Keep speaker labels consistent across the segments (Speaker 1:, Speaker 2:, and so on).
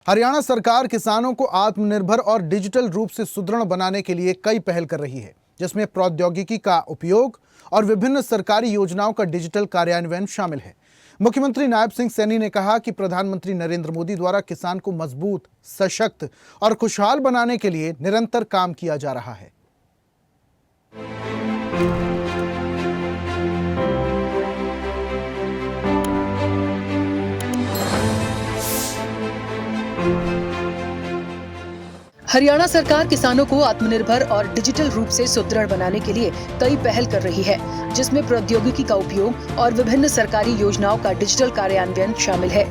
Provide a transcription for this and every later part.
Speaker 1: हरियाणा सरकार किसानों को आत्मनिर्भर और डिजिटल रूप से सुदृढ़ बनाने के लिए कई पहल कर रही है, जिसमें प्रौद्योगिकी का उपयोग और विभिन्न सरकारी योजनाओं का डिजिटल कार्यान्वयन शामिल है। मुख्यमंत्री नायब सिंह सैनी ने कहा कि प्रधानमंत्री नरेंद्र मोदी द्वारा किसान को मजबूत, सशक्त और खुशहाल बनाने के लिए निरंतर काम किया जा रहा है।
Speaker 2: हरियाणा सरकार किसानों को आत्मनिर्भर और डिजिटल रूप से सुदृढ़ बनाने के लिए कई पहल कर रही है, जिसमें प्रौद्योगिकी का उपयोग और विभिन्न सरकारी योजनाओं का डिजिटल कार्यान्वयन शामिल है।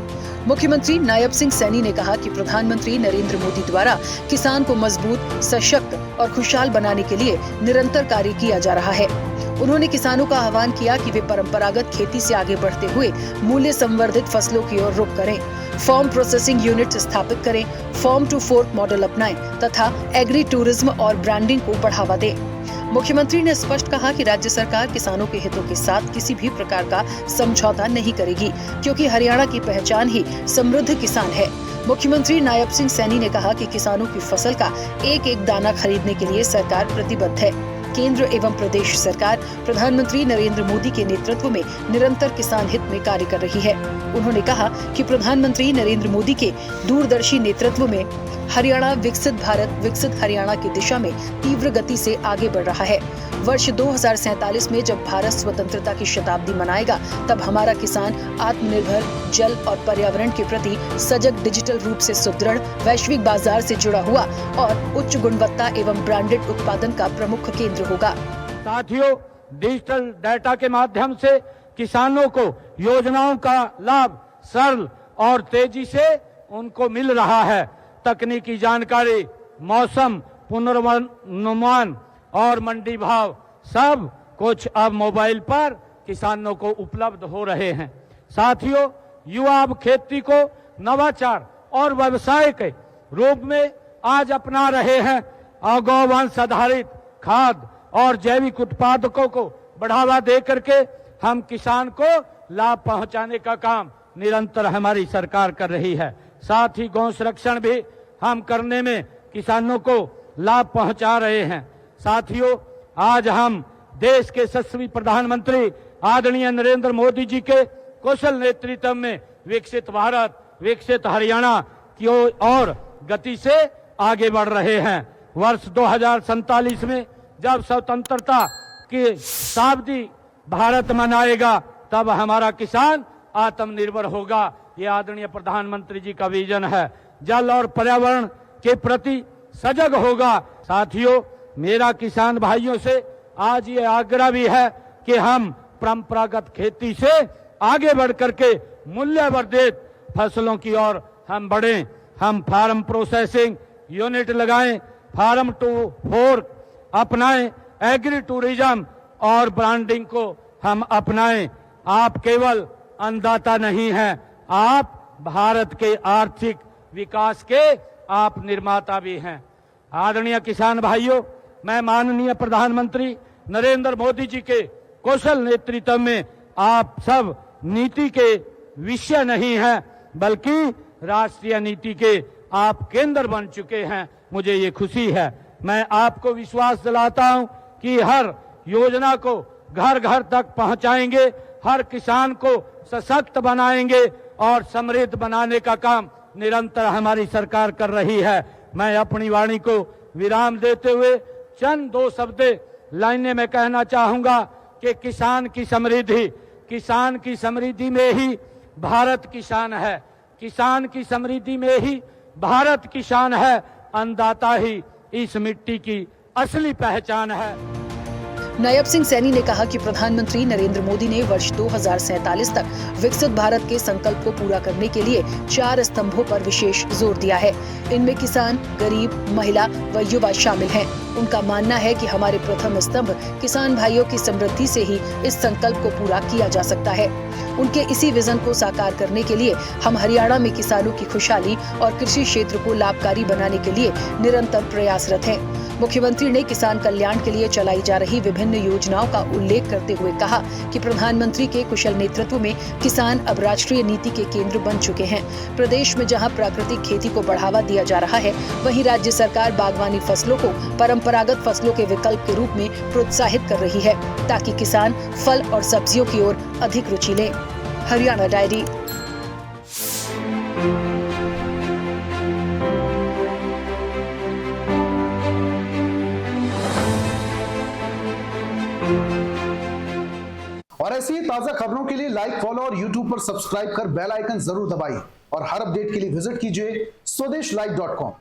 Speaker 2: मुख्यमंत्री नायब सिंह सैनी ने कहा कि प्रधानमंत्री नरेंद्र मोदी द्वारा किसान को मजबूत, सशक्त और खुशहाल बनाने के लिए निरंतर कार्य किया जा रहा है। उन्होंने किसानों का आह्वान किया कि वे परंपरागत खेती से आगे बढ़ते हुए मूल्य संवर्धित फसलों की ओर रुख करें, फार्म प्रोसेसिंग यूनिट स्थापित करें, फार्म टू फोर्क मॉडल अपनाएं तथा एग्री टूरिज्म और ब्रांडिंग को बढ़ावा दें। मुख्यमंत्री ने स्पष्ट कहा कि राज्य सरकार किसानों के हितों के साथ किसी भी प्रकार का समझौता नहीं करेगी, क्योंकि हरियाणा की पहचान ही समृद्ध किसान है। मुख्यमंत्री नायब सिंह सैनी ने कहा कि किसानों की फसल का एक एक दाना खरीदने के लिए सरकार प्रतिबद्ध है। केंद्र एवं प्रदेश सरकार प्रधानमंत्री नरेंद्र मोदी के नेतृत्व में निरंतर किसान हित में कार्य कर रही है। उन्होंने कहा कि प्रधानमंत्री नरेंद्र मोदी के दूरदर्शी नेतृत्व में हरियाणा विकसित भारत, विकसित हरियाणा की दिशा में तीव्र गति से आगे बढ़ रहा है। वर्ष 2047 में जब भारत स्वतंत्रता की शताब्दी मनाएगा, तब हमारा किसान आत्मनिर्भर, जल और पर्यावरण के प्रति सजग, डिजिटल रूप से सुदृढ़, वैश्विक बाजार से जुड़ा हुआ और उच्च गुणवत्ता एवं ब्रांडेड उत्पादन का प्रमुख केंद्र होगा।
Speaker 3: साथियों, डिजिटल डाटा के माध्यम से किसानों को योजनाओं का लाभ सरल और तेजी से उनको मिल रहा है। तकनीकी जानकारी, मौसम पूर्वानुमान और मंडी भाव सब कुछ अब मोबाइल पर किसानों को उपलब्ध हो रहे हैं। साथियों, युवा अब खेती को नवाचार और व्यवसाय के रूप में आज अपना रहे हैं। गौवंश आधारित खाद और जैविक उत्पादकों को बढ़ावा दे करके हम किसान को लाभ पहुंचाने का काम निरंतर हमारी सरकार कर रही है। साथ ही गौ संरक्षण भी हम करने में किसानों को लाभ पहुंचा रहे हैं। साथियों, आज हम देश के यशस्वी प्रधानमंत्री आदरणीय नरेंद्र मोदी जी के कुशल नेतृत्व में विकसित भारत, विकसित हरियाणा की ओर गति से आगे बढ़ रहे हैं। वर्ष 2047 में जब स्वतंत्रता की शताब्दी भारत मनाएगा, तब हमारा किसान आत्मनिर्भर होगा। ये आदरणीय प्रधानमंत्री जी का विजन है। जल और पर्यावरण के प्रति सजग होगा। साथियों, मेरा किसान भाइयों से आज ये आग्रह भी है कि हम परंपरागत खेती से आगे बढ़ करके मूल्यवर्धित फसलों की ओर हम बढ़ें। हम फार्म प्रोसेसिंग यूनिट लगाएं, फार्म टू फोर्क अपनाएं, एग्री टूरिज्म और ब्रांडिंग को हम अपनाएं। आप केवल अन्नदाता नहीं हैं, आप भारत के आर्थिक विकास के आप निर्माता भी हैं। आदरणीय किसान भाइयों, मैं माननीय प्रधानमंत्री नरेंद्र मोदी जी के कुशल नेतृत्व में आप सब नीति के विषय नहीं हैं, बल्कि राष्ट्रीय नीति के आप केंद्र बन चुके हैं। मुझे ये खुशी है। मैं आपको विश्वास दिलाता हूं कि हर योजना को घर घर तक पहुंचाएंगे, हर किसान को सशक्त बनाएंगे और समृद्ध बनाने का काम निरंतर हमारी सरकार कर रही है। मैं अपनी वाणी को विराम देते हुए चंद दो शब्द लाइनें में कहना चाहूंगा कि किसान की समृद्धि में ही भारत की शान है। किसान की समृद्धि में ही भारत की शान है। अन्नदाता ही इस मिट्टी की असली पहचान है।
Speaker 2: नायब सिंह सैनी ने कहा कि प्रधानमंत्री नरेंद्र मोदी ने वर्ष 2047 तक विकसित भारत के संकल्प को पूरा करने के लिए 4 स्तंभों पर विशेष जोर दिया है। इनमें किसान, गरीब, महिला व युवा शामिल हैं। उनका मानना है कि हमारे प्रथम स्तंभ किसान भाइयों की समृद्धि से ही इस संकल्प को पूरा किया जा सकता है। उनके इसी विजन को साकार करने के लिए हम हरियाणा में किसानों की खुशहाली और कृषि क्षेत्र को लाभकारी बनाने के लिए निरंतर प्रयासरत हैं। मुख्यमंत्री ने किसान कल्याण के लिए चलाई जा रही विभिन्न योजनाओं का उल्लेख करते हुए कहा कि प्रधानमंत्री के कुशल नेतृत्व में किसान अब राष्ट्रीय नीति के केंद्र बन चुके हैं। प्रदेश में जहां प्राकृतिक खेती को बढ़ावा दिया जा रहा है, वहीं राज्य सरकार बागवानी फसलों को परंपरागत फसलों के विकल्प के रूप में प्रोत्साहित कर रही है, ताकि किसान फल और सब्जियों की ओर अधिक रुचि लें। हरियाणा डायरी।
Speaker 1: और ऐसी ही ताजा खबरों के लिए लाइक, फॉलो और यूट्यूब पर सब्सक्राइब कर बेल आइकन जरूर दबाइए और हर अपडेट के लिए विजिट कीजिए स्वदेशलाइव.com।